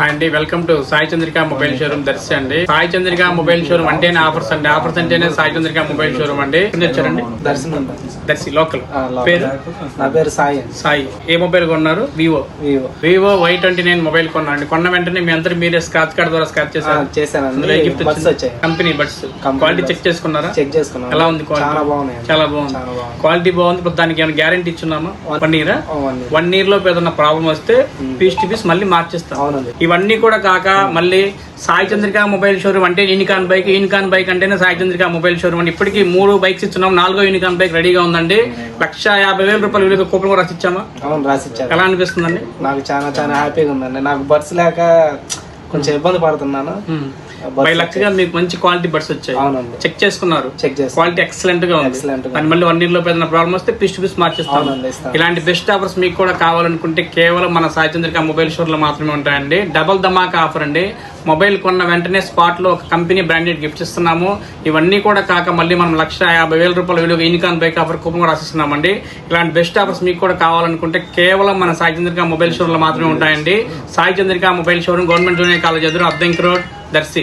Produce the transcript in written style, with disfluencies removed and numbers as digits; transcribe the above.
అండి welcome to Sai Chandrika mobile showroom Darsi అండి. Sai Chandrika mobile showroom అంటేనే ఆఫర్స్ అండి. ఆఫర్స్ అంటేనే సాయి చంద్రిక మొబైల్ షోరూమ్ అండి. వచ్చారండి దర్శి లోకల్. పేరు నా పేరు సాయి. సాయి. ఏ మొబైల్ కొన్నారు? వివో Y29 మొబైల్ కొన్నారండి. కొన్న వెంటనే మీ అందరూ మీరే స్క్రాచ్ కార్డ్ ద్వారా స్క్రాచ్ చేశారు. గిఫ్ట్ వచ్చాయి. కంపెనీ బడ్స్ క్వాలిటీ చెక్ చేసుకున్నారా? చెక్ చేసుకున్నాను. ఎలా ఉంది క్వాలిటీ? చాలా బాగుంది. చాలా బాగుంది. క్వాలిటీ బాగుంది. ఇప్పుడు దానికి ఏమైనా గ్యారంటీ ఇచ్చున్నామా? 1 year. 1 year లోపు ఏదైనా ప్రాబ్లం వస్తే పీస్ టు పీస్ మళ్ళీ మార్చేస్తాం. అవునండి. ఇవన్నీ కూడా కాక మళ్ళీ సాయి చంద్రిక మొబైల్ షోరూమ్ అంటే యూనికాన్ బైక్ అంటేనే సాయి చంద్రిక మొబైల్ షోరూమ్ అండి. ఇప్పటికి 3 బైక్స్ ఇస్తున్నాం. 4వ యూనికాన్ బైక్ రెడీగా ఉందండి. 1,50,000 విలువ కూపన్ కూడా రాసిచ్చామా? అవును, రాసిచ్చారు. ఎలా అనిపిస్తుందండి? నాకు చాలా చాలా హ్యాపీగా ఉందండి. నాకు బడ్స్ లేక కొంచెం ఇబ్బంది పడుతున్నాను. 5 లక్షగా మీకు మంచి క్వాలిటీ బడ్స్ వచ్చాయి. అవునండి. చెక్ చేసుకున్నారు. క్వాలిటీ ఎక్సలెంట్ గా ఉంది. కానీ మళ్ళీ 1 year లోపు ఏదైనా ప్రాబ్లం వస్తే పీస్ టు పీస్ మార్చేస్తాం. ఇలాంటి బెస్ట్ ఆఫర్స్ మీకు కూడా కావాలనుకుంటే కేవలం మన సాయి చంద్రిక మొబైల్ షోర్ లో మాత్రమే ఉంటాయండి. డబల్ ధమాకా ఆఫర్ అండి. మొబైల్ కొన్న వెంటనే స్పాట్ లో ఒక కంపెనీ బ్రాండెడ్ గిఫ్ట్స్ ఇస్తున్నాము. ఇవన్నీ కూడా కాక మళ్ళీ మనం 1,50,000 విలువ యూనికాన్ బైక్ ఆఫర్ కూపన్ కూడా రాసిస్తున్నామండి. ఇలాంటి బెస్ట్ ఆఫర్స్ మీకు కూడా కావాలనుకుంటే కేవలం మన సాయి చంద్రిక మొబైల్ షోర్ లో మాత్రమే ఉంటాయండి. Sai Chandrika mobile showroom government junior college ఎదురు అద్దంకి రోడ్ దర్శి.